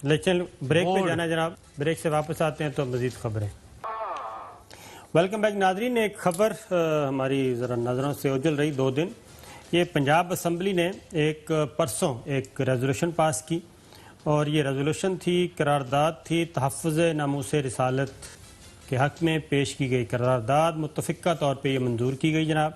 لیکن بریک پہ جانا جناب، بریک سے واپس آتے ہیں تو مزید خبریں۔ ویلکم بیک ناظرین، ایک خبر ہماری ذرا نظروں سے اوجھل رہی 2 دن، یہ پنجاب اسمبلی نے پرسوں ایک ریزولوشن پاس کی، اور یہ ریزولوشن تھی، قرارداد تھی تحفظ ناموس رسالت کے حق میں پیش کی گئی قرارداد، متفقہ طور پہ یہ منظور کی گئی جناب۔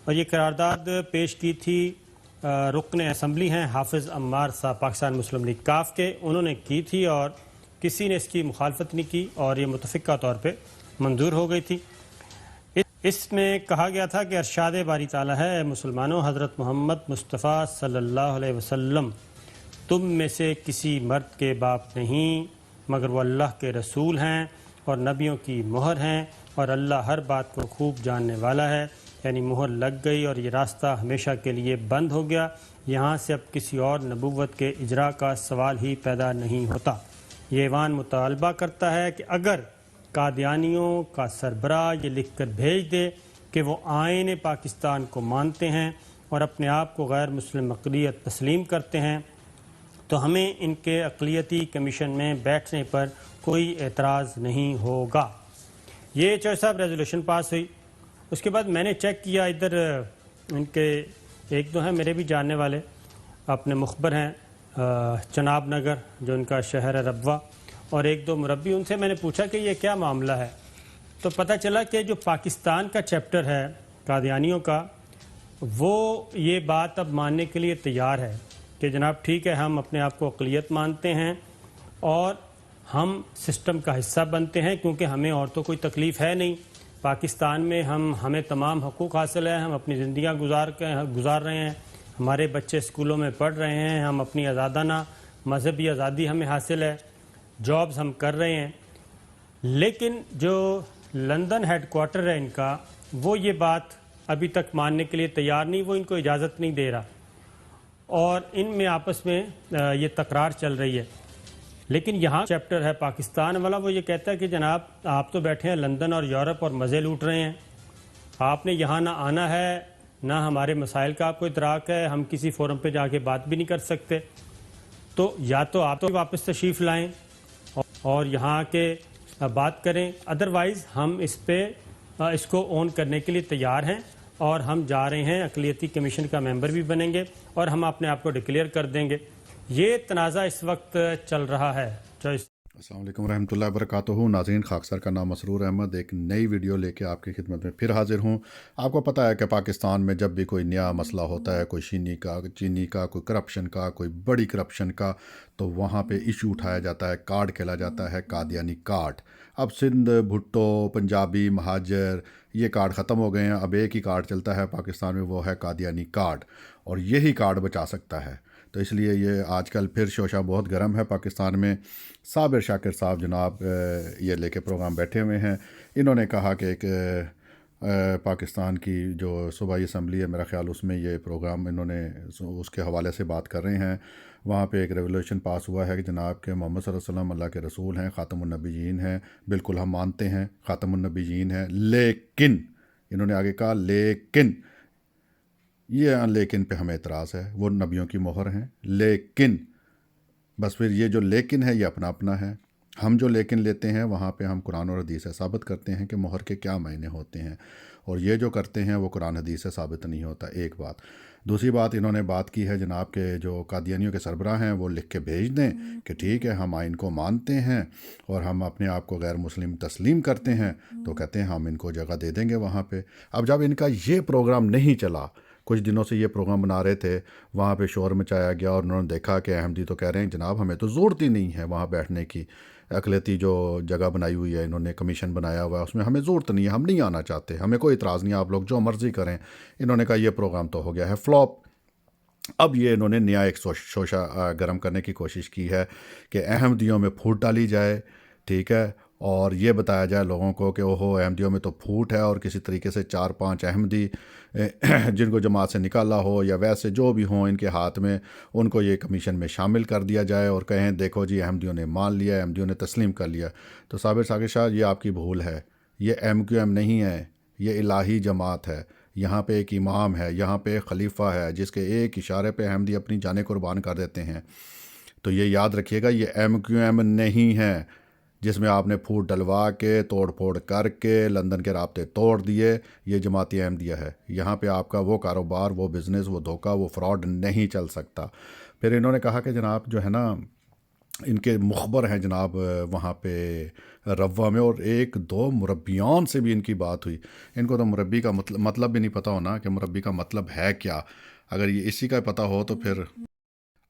اور یہ قرارداد پیش کی تھی رکن اسمبلی ہیں حافظ عمار صاحب پاکستان مسلم لیگ کاف کے، انہوں نے کی تھی اور کسی نے اس کی مخالفت نہیں کی اور یہ متفقہ طور پہ منظور ہو گئی تھی۔ اس میں کہا گیا تھا کہ ارشاد باری تعالیٰ ہے، اے مسلمانوں، حضرت محمد مصطفیٰ صلی اللہ علیہ وسلم تم میں سے کسی مرد کے باپ نہیں مگر وہ اللہ کے رسول ہیں اور نبیوں کی مہر ہیں، اور اللہ ہر بات کو خوب جاننے والا ہے۔ یعنی مہر لگ گئی اور یہ راستہ ہمیشہ کے لیے بند ہو گیا، یہاں سے اب کسی اور نبوت کے اجرا کا سوال ہی پیدا نہیں ہوتا۔ یہ ایوان مطالبہ کرتا ہے کہ اگر قادیانیوں کا سربراہ یہ لکھ کر بھیج دے کہ وہ آئین پاکستان کو مانتے ہیں اور اپنے آپ کو غیر مسلم اقلیت تسلیم کرتے ہیں تو ہمیں ان کے اقلیتی کمیشن میں بیٹھنے پر کوئی اعتراض نہیں ہوگا۔ یہ چوہے صاحب ریزولوشن پاس ہوئی۔ اس کے بعد میں نے چیک کیا، ادھر ان کے 1-2 ہیں میرے بھی جاننے والے، اپنے مخبر ہیں چناب نگر جو ان کا شہر ہے ربوہ، اور 1-2 مربی، ان سے میں نے پوچھا کہ یہ کیا معاملہ ہے، تو پتہ چلا کہ جو پاکستان کا چیپٹر ہے قادیانیوں کا، وہ یہ بات اب ماننے کے لیے تیار ہے کہ جناب ٹھیک ہے، ہم اپنے آپ کو اقلیت مانتے ہیں اور ہم سسٹم کا حصہ بنتے ہیں، کیونکہ ہمیں اور تو کوئی تکلیف ہے نہیں پاکستان میں، ہمیں تمام حقوق حاصل ہیں، ہم اپنی زندگیاں گزار رہے ہیں، ہمارے بچے اسکولوں میں پڑھ رہے ہیں، ہم اپنی آزادانہ مذہبی آزادی ہمیں حاصل ہے، جابز ہم کر رہے ہیں۔ لیکن جو لندن ہیڈ کوارٹر ہے ان کا، وہ یہ بات ابھی تک ماننے کے لیے تیار نہیں، وہ ان کو اجازت نہیں دے رہا، اور ان میں آپس میں یہ تکرار چل رہی ہے۔ لیکن یہاں چیپٹر ہے پاکستان والا، وہ یہ کہتا ہے کہ جناب آپ تو بیٹھے ہیں لندن اور یورپ اور مزے لوٹ رہے ہیں، آپ نے یہاں نہ آنا ہے، نہ ہمارے مسائل کا آپ کو ادراک ہے، ہم کسی فورم پہ جا کے بات بھی نہیں کر سکتے، تو یا تو آپ تو واپس تشریف لائیں اور یہاں کے بات کریں، ادروائز ہم اس کو اون کرنے کے لیے تیار ہیں اور ہم جا رہے ہیں، اقلیتی کمیشن کا ممبر بھی بنیں گے اور ہم اپنے آپ کو ڈکلیئر کر دیں گے۔ یہ تنازع اس وقت چل رہا ہے۔ السلام علیکم ورحمۃ اللہ وبرکاتہ۔ ناظرین، خاکسار کا نام مسرور احمد، ایک نئی ویڈیو لے کے آپ کی خدمت میں پھر حاضر ہوں۔ آپ کو پتہ ہے کہ پاکستان میں جب بھی کوئی نیا مسئلہ ہوتا ہے، کوئی چینی کا کوئی کرپشن کا، کوئی بڑی کرپشن کا، تو وہاں پہ ایشو اٹھایا جاتا ہے، کارڈ کھیلا جاتا ہے، قادیانی کارڈ۔ اب سندھ، بھٹو، پنجابی، مہاجر، یہ کارڈ ختم ہو گئے ہیں، اب ایک ہی کارڈ چلتا ہے پاکستان میں، وہ ہے قادیانی کارڈ، اور یہی کارڈ بچا سکتا ہے۔ تو اس لیے یہ آج کل پھر شوشہ بہت گرم ہے پاکستان میں۔ صابر شاکر صاحب جناب یہ لے کے پروگرام بیٹھے ہوئے ہیں۔ انہوں نے کہا کہ ایک پاکستان کی جو صوبائی اسمبلی ہے، میرا خیال اس میں یہ پروگرام انہوں نے اس کے حوالے سے بات کر رہے ہیں۔ وہاں پہ ایک ریولیوشن پاس ہوا ہے کہ جناب کہ محمد صلی اللہ علیہ وسلم اللہ کے رسول ہیں، خاتم النبیین ہیں، بالکل ہم مانتے ہیں خاتم النبیین ہیں، لیکن انہوں نے آگے کہا لیکن، یہ لیکن پہ ہمیں اعتراض ہے، وہ نبیوں کی مہر ہیں، لیکن بس پھر یہ جو لیکن ہے یہ اپنا اپنا ہے۔ ہم جو لیکن لیتے ہیں وہاں پہ ہم قرآن اور حدیث سے ثابت کرتے ہیں کہ مہر کے کیا معنی ہوتے ہیں، اور یہ جو کرتے ہیں وہ قرآن حدیث سے ثابت نہیں ہوتا، ایک بات۔ دوسری بات انہوں نے بات کی ہے جناب کہ جو قادیانیوں کے سربراہ ہیں وہ لکھ کے بھیج دیں کہ ٹھیک ہے ہم آئین کو مانتے ہیں اور ہم اپنے آپ کو غیر مسلم تسلیم کرتے ہیں، تو کہتے ہیں ہم ان کو جگہ دے دیں گے وہاں پہ۔ اب جب ان کا یہ پروگرام نہیں چلا، کچھ دنوں سے یہ پروگرام بنا رہے تھے، وہاں پہ شور مچایا گیا اور انہوں نے دیکھا کہ احمدی تو کہہ رہے ہیں جناب ہمیں تو ضرورت ہی نہیں ہے وہاں بیٹھنے کی، اقلیتی جو جگہ بنائی ہوئی ہے انہوں نے، کمیشن بنایا ہوا ہے، اس میں ہمیں ضرورت نہیں ہے، ہم نہیں آنا چاہتے، ہمیں کوئی اعتراض نہیں، آپ لوگ جو مرضی کریں۔ انہوں نے کہا یہ پروگرام تو ہو گیا ہے فلاپ۔ اب یہ انہوں نے نیا ایک شوشہ گرم کرنے کی کوشش کی ہے کہ احمدیوں میں پھوٹ ڈالی جائے، ٹھیک ہے، اور یہ بتایا جائے لوگوں کو کہ اوہو احمدیوں میں تو پھوٹ ہے، اور کسی طریقے سے 4-5 احمدی جن کو جماعت سے نکالا ہو یا ویسے جو بھی ہوں ان کے ہاتھ میں، ان کو یہ کمیشن میں شامل کر دیا جائے اور کہیں دیکھو جی احمدیوں نے مان لیا، احمدیوں نے تسلیم کر لیا۔ تو صابر شاکر شاہ یہ آپ کی بھول ہے، یہ MQM نہیں ہے، یہ الہی جماعت ہے۔ یہاں پہ ایک امام ہے، یہاں پہ ایک خلیفہ ہے جس کے ایک اشارے پہ احمدی اپنی جانیں قربان کر دیتے ہیں، تو یہ یاد رکھیے گا، یہ MQM نہیں ہے جس میں آپ نے پھوٹ ڈلوا کے توڑ پھوڑ کر کے لندن کے رابطے توڑ دیے. یہ جماعت احمدیہ ہے. یہاں پہ آپ کا وہ کاروبار، وہ بزنس، وہ دھوکہ، وہ فراڈ نہیں چل سکتا. پھر انہوں نے کہا کہ جناب جو ہے نا ان کے مخبر ہیں جناب وہاں پہ روا میں، اور ایک دو مربیان سے بھی ان کی بات ہوئی. ان کو تو مربی کا مطلب بھی نہیں پتہ ہونا کہ مربی کا مطلب ہے کیا. اگر یہ اسی کا پتہ ہو تو پھر،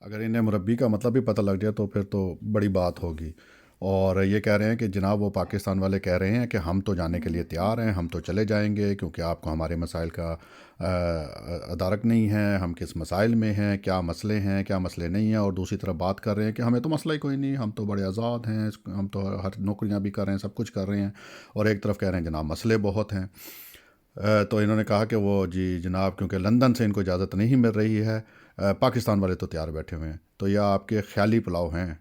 اگر انہیں مربی کا مطلب بھی پتہ لگ جائے تو پھر تو بڑی بات ہوگی. اور یہ کہہ رہے ہیں کہ جناب وہ پاکستان والے کہہ رہے ہیں کہ ہم تو جانے کے لیے تیار ہیں، ہم تو چلے جائیں گے کیونکہ آپ کو ہمارے مسائل کا ادارک نہیں ہے، ہم کس مسائل میں ہیں، کیا مسئلے ہیں، کیا مسئلے نہیں ہیں. اور دوسری طرف بات کر رہے ہیں کہ ہمیں تو مسئلہ ہی کوئی نہیں، ہم تو بڑے آزاد ہیں، ہم تو ہر نوکریاں بھی کر رہے ہیں، سب کچھ کر رہے ہیں. اور ایک طرف کہہ رہے ہیں جناب مسئلے بہت ہیں. تو انہوں نے کہا کہ وہ جی جناب کیونکہ لندن سے ان کو اجازت نہیں مل رہی ہے، پاکستان والے تو تیار بیٹھے ہوئے ہیں. تو یہ آپ کے خیالی پلاؤ ہیں،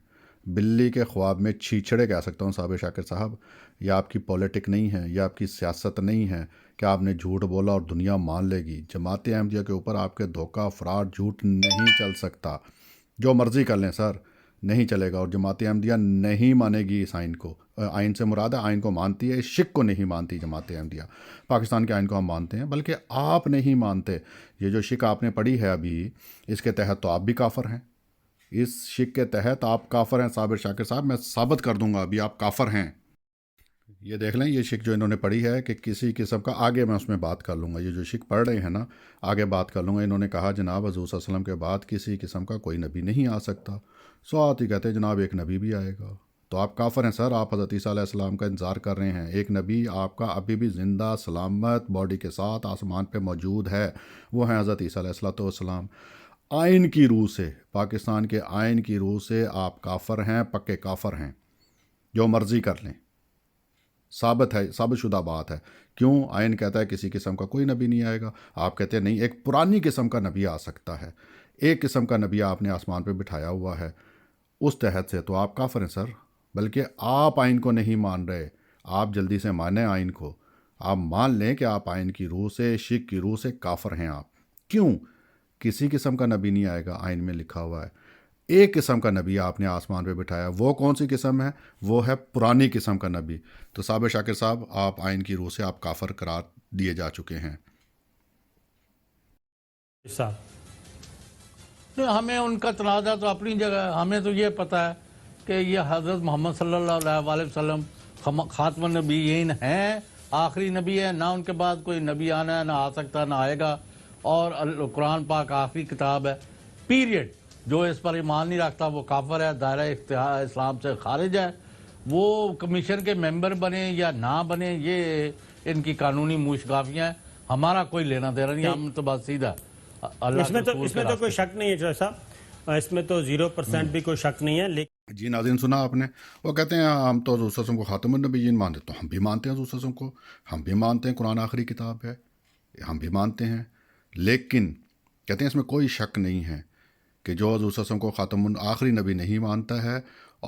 بلی کے خواب میں چھیچڑے کہہ سکتا ہوں صابر شاکر صاحب. یہ آپ کی پولیٹک نہیں ہے، یہ آپ کی سیاست نہیں ہے کہ آپ نے جھوٹ بولا اور دنیا مان لے گی. جماعت احمدیہ کے اوپر آپ کے دھوکہ، فراڈ، جھوٹ نہیں چل سکتا. جو مرضی کر لیں سر، نہیں چلے گا. اور جماعت احمدیہ نہیں مانے گی اس آئین کو. آئین سے مراد ہے آئین کو مانتی ہے، اس شک کو نہیں مانتی جماعت احمدیہ. پاکستان کے آئین کو ہم مانتے ہیں، بلکہ آپ نہیں مانتے. یہ جو شک آپ نے پڑھی ہے ابھی، اس کے تحت تو آپ بھی کافر ہیں. اس شک کے تحت آپ کافر ہیں صابر شاکر صاحب. میں ثابت کر دوں گا ابھی آپ کافر ہیں. یہ دیکھ لیں، یہ شک جو انہوں نے پڑھی ہے کہ کسی قسم کا، آگے میں اس میں بات کر لوں گا. یہ جو شک پڑھ رہے ہیں نا، آگے بات کر لوں گا. انہوں نے کہا جناب حضور صلی اللہ علیہ وسلم کے بعد کسی قسم کا کوئی نبی نہیں آ سکتا. سوات ہی کہتے ہیں جناب ایک نبی بھی آئے گا. تو آپ کافر ہیں سر. آپ حضرت عیسیٰ علیہ السلام کا انتظار کر رہے ہیں. ایک نبی آپ کا ابھی بھی زندہ سلامت باڈی کے ساتھ آسمان پہ موجود ہے، وہ ہیں حضرت عیسیٰ علیہ السلام. آئین کی روح سے، پاکستان کے آئین کی روح سے آپ کافر ہیں، پکے کافر ہیں. جو مرضی کر لیں، ثابت ہے، ثابت شدہ بات ہے. کیوں؟ آئین کہتا ہے کسی قسم کا کوئی نبی نہیں آئے گا. آپ کہتے ہیں نہیں، ایک پرانی قسم کا نبی آ سکتا ہے. ایک قسم کا نبی آپ نے آسمان پہ بٹھایا ہوا ہے. اس تحت سے تو آپ کافر ہیں سر. بلکہ آپ آئین کو نہیں مان رہے. آپ جلدی سے مانیں آئین کو. آپ مان لیں کہ آپ آئین کی روح سے، شک کی روح سے کافر ہیں آپ. کیوں؟ کسی قسم کا نبی نہیں آئے گا، آئین میں لکھا ہوا ہے. ایک قسم کا نبی آپ نے آسمان پہ بٹھایا. وہ کون سی قسم ہے؟ وہ ہے پرانی قسم کا نبی. تو صابر شاکر صاحب، آپ آئین کی روح سے آپ کافر قرار دیے جا چکے ہیں. ہمیں ان کا تنازع تو اپنی جگہ ہے. ہمیں تو یہ پتہ ہے کہ یہ حضرت محمد صلی اللہ علیہ وسلم خاتم النبیین ہیں، آخری نبی ہے. نہ ان کے بعد کوئی نبی آنا ہے، نہ آ سکتا، نہ آئے گا. اور قرآن پاک آخری کتاب ہے، پیریڈ. جو اس پر ایمان نہیں رکھتا وہ کافر ہے، دائرہ اسلام سے خارج ہے. وہ کمیشن کے ممبر بنے یا نہ بنے، یہ ان کی قانونی موشگافیاں ہیں. ہمارا کوئی لینا دینا نہیں. ہم تو بات سیدھا اس میں تو کوئی شک نہیں ہے جو صاحب، اس میں تو 0% بھی کوئی شک نہیں ہے. لیکن جی ناظرین، سنا آپ نے، وہ کہتے ہیں ہم تو حضور صلی اللہ علیہ وسلم کو خاتم النبیین مانتے. تو ہم بھی مانتے ہیں حضور صلی اللہ علیہ وسلم کو، ہم بھی مانتے ہیں قرآن آخری کتاب ہے، ہم بھی مانتے ہیں. لیکن کہتے ہیں اس میں کوئی شک نہیں ہے کہ جو حضور صلی اللہ علیہ وسلم کو خاتم آخری نبی نہیں مانتا ہے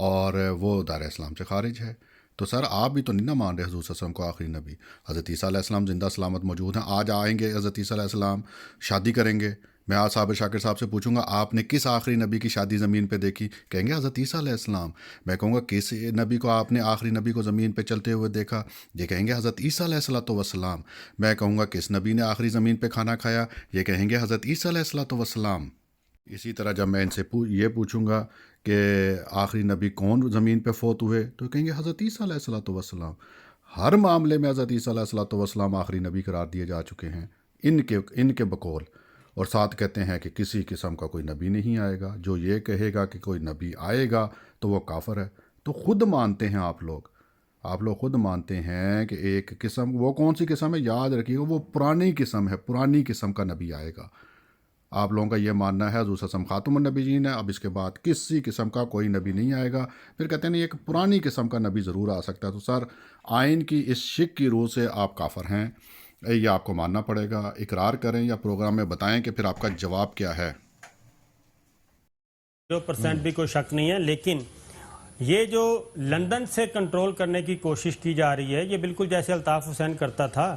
اور وہ دائرہ اسلام سے خارج ہے. تو سر آپ بھی تو نہیں نہ مان رہے حضور صلی اللہ علیہ وسلم کو آخری نبی. حضرت عیسیٰ علیہ السلام زندہ سلامت موجود ہیں. آج آئیں گے حضرت عیسیٰ علیہ السلام، شادی کریں گے. میں آج صابر شاکر صاحب سے پوچھوں گا آپ نے کس آخری نبی کی شادی زمین پہ دیکھی؟ کہیں گے حضرت عیسیٰ علیہ السلام. میں کہوں گا کس نبی کو آپ نے آخری نبی کو زمین پہ چلتے ہوئے دیکھا؟ یہ کہیں گے حضرت عیسیٰ علیہ السلام. میں کہوں گا کس نبی نے آخری زمین پہ کھانا کھایا؟ یہ کہیں گے حضرت عیسیٰ علیہ السلام. اسی طرح جب میں ان سے یہ پوچھوں گا کہ آخری نبی کون زمین پہ فوت ہوئے، تو کہیں گے حضرت عیسیٰ علیہ السلام. ہر معاملے میں حضرت عیسیٰ علیہ السلام آخری نبی قرار دیے جا چکے ہیں ان کے بقول. اور ساتھ کہتے ہیں کہ کسی قسم کا کوئی نبی نہیں آئے گا. جو یہ کہے گا کہ کوئی نبی آئے گا تو وہ کافر ہے. تو خود مانتے ہیں آپ لوگ خود مانتے ہیں کہ ایک قسم، وہ کون سی قسم ہے یاد رکھیے گا، وہ پرانی قسم ہے، پرانی قسم کا نبی آئے گا. آپ لوگوں کا یہ ماننا ہے حضور صلی اللہ علیہ وسلم خاتم النبیین ہے، اب اس کے بعد کسی قسم کا کوئی نبی نہیں آئے گا. پھر کہتے ہیں نہیں، ایک پرانی قسم کا نبی ضرور آ سکتا ہے. تو سر آئین کی اس شک کی روح سے آپ کافر ہیں، یہ آپ کو ماننا پڑے گا. اقرار کریں یا پروگرام میں بتائیں کہ پھر آپ کا جواب کیا ہے. 0% بھی کوئی شک نہیں ہے. لیکن یہ جو لندن سے کنٹرول کرنے کی کوشش کی جا رہی ہے، یہ بالکل جیسے الطاف حسین کرتا تھا